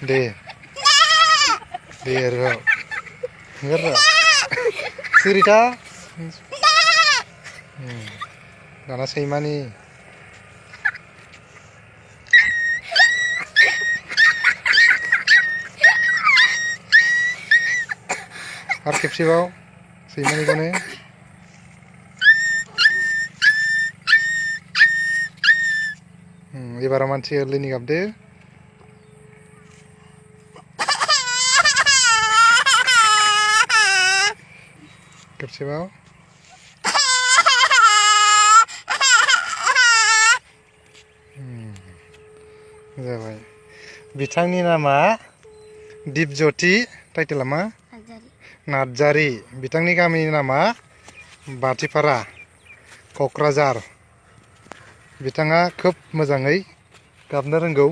दे र' सिरिथा दाना सैमानि आरो खेबसेबाव सैमानिखौनो एबाराव मानसि गोरलैनि गाबदो खेबसेबाव जाबाय बिथांनि नामा दिपज्योति टाइटेला मा नार्जारी बिथांनि गामिनि नामा बाथिपारा क'क्राझार बिथाङा खोब मोजाङै गाबनो रोंगौ।